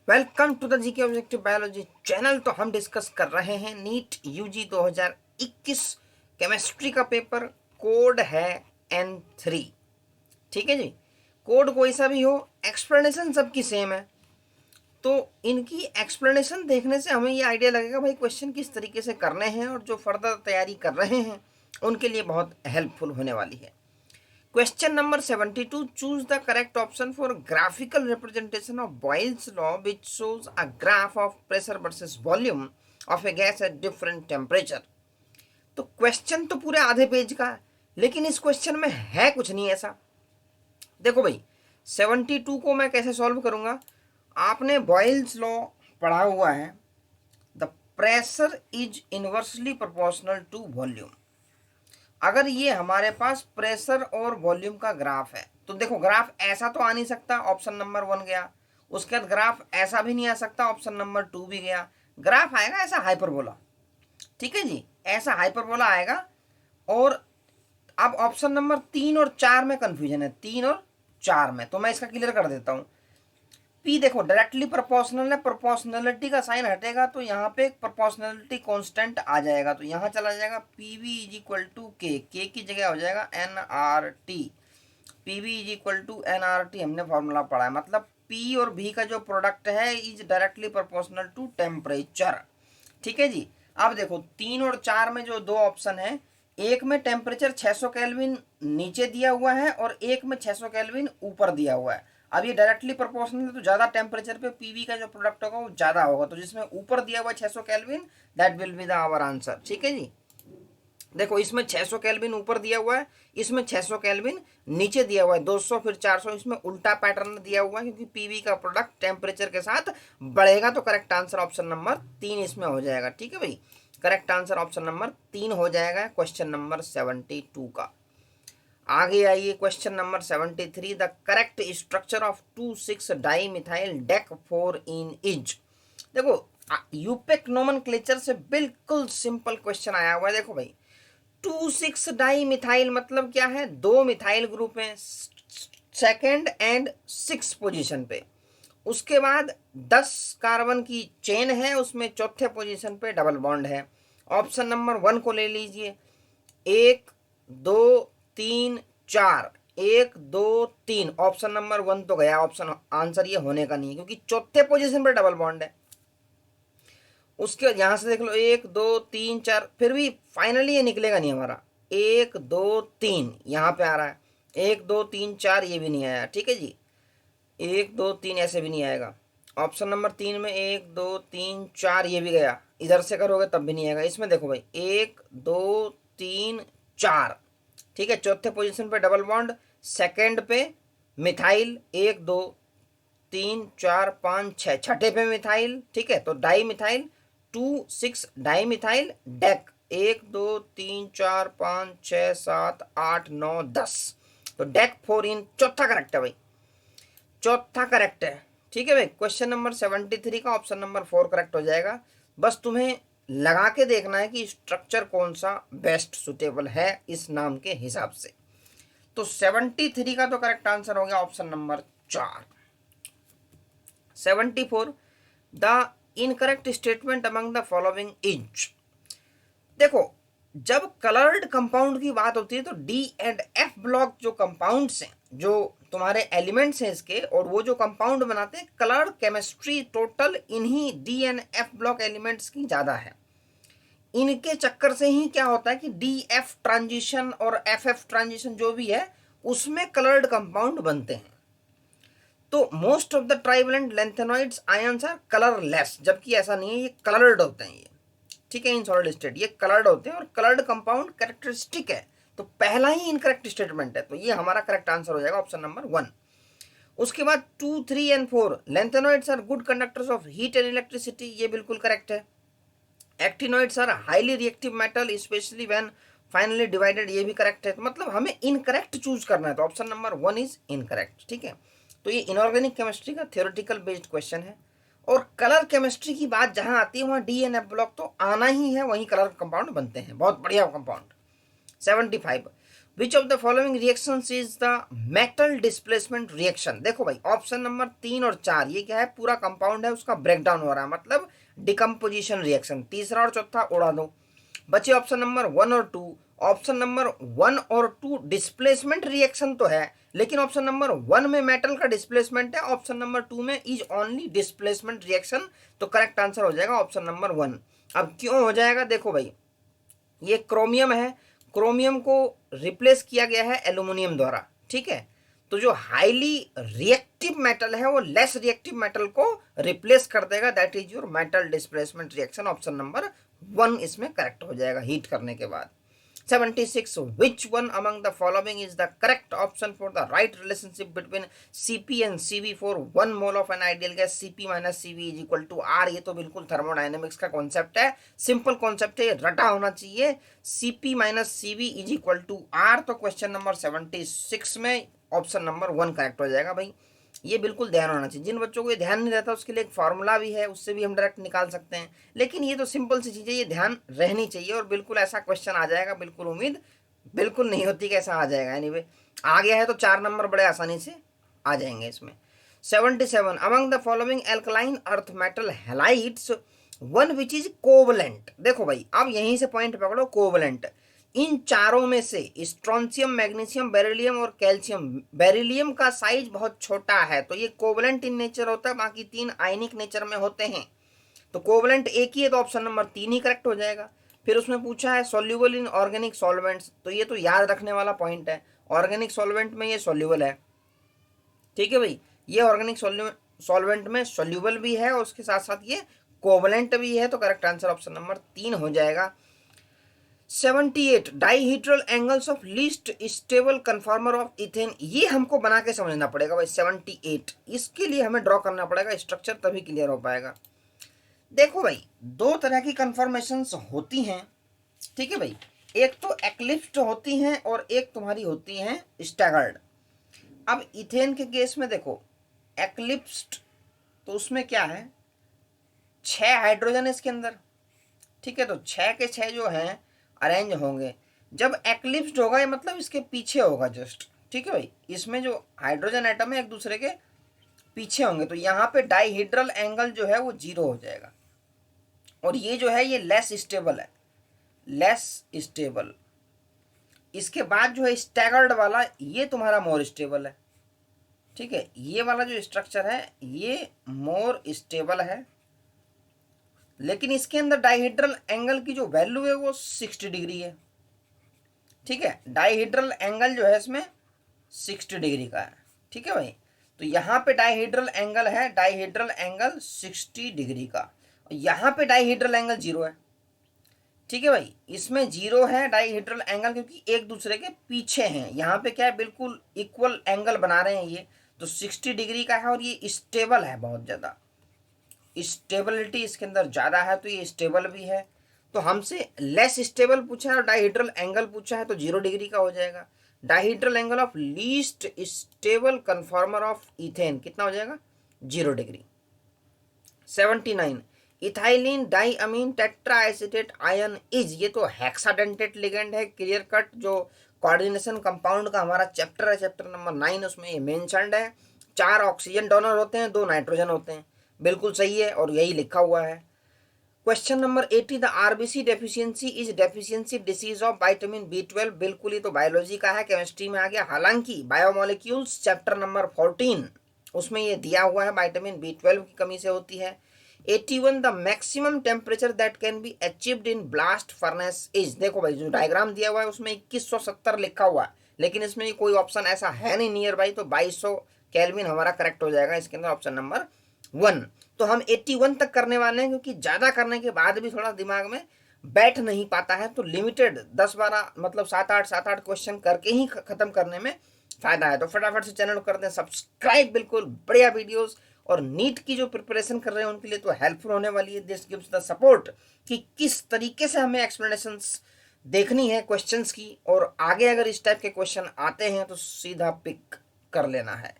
Welcome to the GK objective biology channel. तो हम discuss कर रहे हैं नीट यूजी 2021 केमिस्ट्री का पेपर। कोड है N3। ठीक है जी, कोड कोई सा भी हो, एक्सप्लेनेशन सबकी सेम है। तो इनकी एक्सप्लेनेशन देखने से हमें ये आइडिया लगेगा भाई क्वेश्चन किस तरीके से करने हैं, और जो फर्दर तैयारी कर रहे हैं उनके लिए बहुत हेल्पफुल होने वाली है। Question number 72. Choose the correct option for graphical representation of Boyle's law, which shows a graph of pressure versus volume of a gas at different temperature. तो क्वेश्चन तो पूरे आधे पेज का है, लेकिन इस क्वेश्चन में है कुछ नहीं ऐसा। देखो भाई, 72 को मैं कैसे सॉल्व करूंगा। आपने बॉयल्स लॉ पढ़ा हुआ है, the pressure is inversely proportional to volume. अगर ये हमारे पास प्रेशर और वॉल्यूम का ग्राफ है तो देखो, ग्राफ ऐसा तो आ नहीं सकता, ऑप्शन नंबर 1 गया। उसके बाद ग्राफ ऐसा भी नहीं आ सकता, ऑप्शन नंबर 2 भी गया। ग्राफ आएगा ऐसा हाइपरबोला। ठीक है जी, ऐसा हाइपरबोला आएगा। और अब ऑप्शन नंबर 3 और 4 में कंफ्यूजन है, 3 और 4 में, तो मैं इसका क्लियर कर देता हूँ। पी देखो डायरेक्टली प्रोपोर्शनल है, प्रोपोर्शनलिटी का साइन हटेगा तो यहाँ पे प्रोपोर्शनलिटी कांस्टेंट आ जाएगा, तो यहाँ चला जाएगा P V is equal to K की जगह हो जाएगा N R T. P V is equal to N R T हमने फॉर्मूला पढ़ा है, मतलब पी और भी का जो प्रोडक्ट है is directly proportional to temperature. ठीक है जी। अब देखो 3 और 4 में जो दो ऑप्शन है, एक में टेम्परेचर 600 केल्विन नीचे दिया हुआ है और एक में 600 केल्विन ऊपर दिया हुआ है। अब ये डायरेक्टली प्रोपोर्शनल है तो ज़्यादा टेम्परेचर पे पीवी का जो प्रोडक्ट होगा वो ज़्यादा होगा, तो जिसमें ऊपर दिया हुआ है 600 kelvin, that will be the our answer. ठीक है जी। देखो इसमें 600 केल्विन ऊपर दिया हुआ है, इसमें 600 केल्विन नीचे दिया हुआ है, 200 फिर 400, इसमें उल्टा पैटर्न दिया हुआ है क्योंकि पीवी का प्रोडक्ट टेम्परेचर के साथ बढ़ेगा। तो करेक्ट आंसर ऑप्शन नंबर 3 इसमें हो जाएगा। ठीक है भाई, करेक्ट आंसर ऑप्शन नंबर 3 हो जाएगा क्वेश्चन नंबर 72 का। आगे आइए question number 73। The correct structure of 2,6 dimethyl deck 4 in is. देखो यूपेक नोमेनक्लेचर से बिल्कुल सिंपल क्वेश्चन आया हुआ है। देखो भाई 2,6 डाइमिथाइल मतलब क्या है, 2 मिथाइल ग्रुप है सेकेंड एंड 6 पोजीशन पे। उसके बाद 10 कार्बन की चेन है, उसमें चौथे पोजीशन पे डबल बॉन्ड है। ऑप्शन नंबर 1 को ले लीजिए, 1 2 3 4, 1 2 3। ऑप्शन नंबर 1 तो गया, ऑप्शन आंसर ये होने का नहीं है क्योंकि चौथे पोजीशन पर डबल बॉन्ड है। उसके बाद यहां से देख लो 1 2 3 4, फिर भी फाइनली ये निकलेगा नहीं हमारा। 1 2 3 यहाँ पे आ रहा है, 1 2 3 4 ये भी नहीं आया। ठीक है जी, 1 2 3 ऐसे भी नहीं आएगा। ऑप्शन नंबर 3 में 1 2 3 4 ये भी गया, इधर से करोगे तब भी नहीं आएगा। इसमें देखो भाई 1 2 3 4, ठीक है, चौथे पोजीशन पे डबल बॉन्ड, सेकंड पे मिथाइल 1 2 3 4 5 6, छठे पे मिथाइल। ठीक है, तो di methyl 2,6 di methyl deck 1 2 3 4 5 6 7 8 9 10, तो डेक 4 इन चौथा करेक्ट है भाई, चौथा करेक्ट है। ठीक है भाई, क्वेश्चन नंबर 73 का ऑप्शन नंबर 4 करेक्ट हो जाएगा। बस तुम्हें लगा के देखना है कि स्ट्रक्चर कौन सा बेस्ट सुटेबल है इस नाम के हिसाब से। तो 73 का तो करेक्ट आंसर हो गया option number 4। 74, the incorrect statement among the following is. देखो जब कलर्ड कंपाउंड की बात होती है तो डी एंड एफ ब्लॉक जो कंपाउंड्स हैं, जो तुम्हारे एलिमेंट्स हैं इसके, और वो जो कंपाउंड बनाते हैं कलर्ड केमिस्ट्री, टोटल इन्हीं D and F block elements की ज़्यादा है। इनके चक्कर से ही क्या होता है कि डी एफ ट्रांजिशन और एफ एफ ट्रांजिशन जो भी है उसमें कलर्ड कंपाउंड बनते हैं। तो most of the trivalent lanthanoids ions are colourless, जबकि ऐसा नहीं है, ये कलर्ड होते हैं ये। ठीक है, इन सॉलिड स्टेट ये कलर्ड होते हैं और कलर्ड कंपाउंड कैरेक्टरिस्टिक है। तो पहला ही इनकरेक्ट स्टेटमेंट है, तो ये हमारा करेक्ट आंसर हो जाएगा ऑप्शन नंबर 1। उसके बाद 2 3 and 4, lanthanoids are good conductors of heat and electricity, ये बिल्कुल करेक्ट है। Actinoids are highly reactive metal specially when finally divided, ये भी करेक्ट है। तो मतलब हमें इनकरेक्ट चूज करना है, तो ऑप्शन नंबर 1 इज इनकरेक्ट। ठीक है, तो ये इनऑर्गेनिक केमिस्ट्री का थ्योरेटिकल बेस्ड क्वेश्चन है। और कलर केमिस्ट्री की बात जहां आती है वहां डी एन एफ ब्लॉक तो आना ही है, वहीं कलर कंपाउंड बनते हैं, बहुत बढ़िया compound. 75, which of the following reactions is the metal displacement reaction. देखो भाई ऑप्शन नंबर 3 और 4 ये क्या है, पूरा कंपाउंड है उसका ब्रेकडाउन हो रहा है, मतलब डिकम्पोजिशन रिएक्शन। तीसरा और चौथा उड़ा दो, बचे ऑप्शन नंबर 1 और 2। ऑप्शन नंबर 1 और 2 डिस्प्लेसमेंट रिएक्शन तो है, लेकिन ऑप्शन नंबर 1 में मेटल का डिस्प्लेसमेंट है, ऑप्शन नंबर 2 में इज ओनली डिस्प्लेसमेंट रिएक्शन। तो करेक्ट आंसर हो जाएगा ऑप्शन नंबर 1। अब क्यों हो जाएगा, देखो भाई ये क्रोमियम है, क्रोमियम को रिप्लेस किया गया है एल्यूमिनियम द्वारा, ठीक है। तो जो हाईली रिएक्टिव मेटल है वो लेस रिएक्टिव मेटल को रिप्लेस कर देगा, that is your metal displacement reaction. Option number 1 इसमें करेक्ट हो जाएगा हीट करने के बाद। 76 which one among the following is the correct option for the right relationship between Cp and Cv for 1 mole of an ideal gas Cp minus Cv is equal to R। ये तो बिल्कुल thermodynamics का concept है, simple concept है, रटा होना चाहिए। Cp minus Cv is equal to R। तो क्वेश्चन नंबर 76 में ऑप्शन नंबर 1 करेक्ट हो जाएगा भाई। ये बिल्कुल ध्यान होना चाहिए, जिन बच्चों को ये ध्यान नहीं रहता उसके लिए एक फार्मूला भी है, उससे भी हम डायरेक्ट निकाल सकते हैं, लेकिन ये तो सिंपल सी चीज़ है, ये ध्यान रहनी चाहिए। और बिल्कुल ऐसा क्वेश्चन आ जाएगा, बिल्कुल उम्मीद बिल्कुल नहीं होती कि ऐसा आ जाएगा। एनीवे आ गया है तो 4 नंबर बड़े आसानी से आ जाएंगे इसमें। 77 among the following alkaline earth metal halides one which is covalent. देखो भाई अब यहीं से पॉइंट पकड़ो, कोवलेंट। इन चारों में से स्ट्रोंशियम, मैग्नीशियम, बेरिलियम और कैल्शियम, बेरिलियम का साइज बहुत छोटा है तो ये कोवलेंट इन नेचर होता है, बाकी 3 आयनिक नेचर में होते हैं। तो कोवलेंट एक ही है, तो ऑप्शन नंबर 3 ही करेक्ट हो जाएगा। फिर उसमें पूछा है सॉल्युबल इन ऑर्गेनिक सॉल्वेंट्स, तो ये तो याद रखने वाला पॉइंट है, ऑर्गेनिक सॉल्वेंट में ये सॉल्युबल है, ठीक है भाई। ये ऑर्गेनिक सॉल्वेंट में सॉल्युबल भी है और उसके साथ साथ ये कोवलेंट भी है, तो करेक्ट आंसर ऑप्शन नंबर 3 हो जाएगा। 78 dihedral angles of least stable conformer of ethane, ये हमको बना के समझना पड़ेगा भाई। 78 इसके लिए हमें ड्रॉ करना पड़ेगा स्ट्रक्चर, तभी क्लियर हो पाएगा। देखो भाई 2 तरह की कन्फॉर्मेशंस होती हैं, ठीक है भाई, एक तो एक्लिप्स्ड होती हैं और एक तुम्हारी होती हैं स्टैगर्ड। अब इथेन के केस में देखो एक्लिप्स्ड तो उसमें क्या है, 6 हाइड्रोजन है इसके अंदर, ठीक है, तो 6 के 6 जो हैं अरेंज होंगे। जब एक्लिप्स्ड होगा ये मतलब इसके पीछे होगा जस्ट, ठीक है भाई, इसमें जो हाइड्रोजन एटम है एक दूसरे के पीछे होंगे, तो यहाँ पे डाइहीड्रल एंगल जो है वो 0 हो जाएगा। और ये जो है ये लेस स्टेबल है, लेस स्टेबल। इसके बाद जो है स्टैगर्ड वाला ये तुम्हारा मोर स्टेबल है, ठीक है, ये वाला जो स्ट्रक्चर है ये मोर स्टेबल है, लेकिन इसके अंदर डाइहीड्रल एंगल की जो वैल्यू है वो 60 डिग्री है, ठीक है, डाइहीड्रल एंगल जो है इसमें 60 डिग्री का है, ठीक है भाई। तो यहाँ पे डाइहीड्रल एंगल है, डाइहीड्रल एंगल 60 डिग्री का, यहाँ पे डाइहीड्रल एंगल 0 है, ठीक है भाई, इसमें 0 है डाइहीड्रल एंगल क्योंकि एक दूसरे के पीछे हैं। यहाँ पे क्या है, बिल्कुल इक्वल एंगल बना रहे हैं ये, तो 60 डिग्री का है और ये स्टेबल है, बहुत ज़्यादा स्टेबिलिटी इसके अंदर ज़्यादा है, तो ये स्टेबल भी है। तो हमसे लेस स्टेबल पूछा है और डाइहीड्रल एंगल पूछा है, तो 0 डिग्री का हो जाएगा। Dihedral angle of least stable conformer of ethane कितना हो जाएगा, 0 degree. 79 ethylene diamine tetraacetate ion is, ये तो हेक्साडेंटेट लिगेंड है, क्लियर कट, जो कोऑर्डिनेशन कंपाउंड का हमारा चैप्टर है, चैप्टर नंबर 9, उसमें ये मेंशन्ड है। 4 ऑक्सीजन डोनर होते हैं, 2 नाइट्रोजन होते हैं, बिल्कुल सही है और यही लिखा हुआ है। Question number 80 the RBC deficiency is deficiency disease of vitamin B12, बिल्कुल ही तो बायोलॉजी का है, केमिस्ट्री में आ गया। हालांकि बायोमोलिक्यूल्स चैप्टर नंबर 14 उसमें ये दिया हुआ है विटामिन B12 की कमी से होती है। 81 the maximum temperature that can be achieved in blast furnace is, देखो भाई जो डायग्राम दिया हुआ है उसमें 2170 लिखा हुआ है, लेकिन इसमें कोई ऑप्शन ऐसा है नहीं नियर बाई, तो 2200 केल्विन हमारा करेक्ट हो जाएगा इसके अंदर, ऑप्शन नंबर 1। तो हम 81 तक करने वाले हैं क्योंकि ज़्यादा करने के बाद भी थोड़ा दिमाग में बैठ नहीं पाता है, तो लिमिटेड 10-12 मतलब 7-8 क्वेश्चन करके ही ख़त्म करने में फ़ायदा है। तो फटाफट से चैनल को कर दें सब्सक्राइब, बिल्कुल बढ़िया वीडियोस, और नीट की जो प्रिपरेशन कर रहे हैं उनके लिए तो हेल्पफुल होने वाली है। दिस गिव्स द सपोर्ट कि किस तरीके से हमें एक्सप्लेनेशंस देखनी है क्वेश्चंस की, और आगे अगर इस टाइप के क्वेश्चन आते हैं तो सीधा पिक कर लेना है।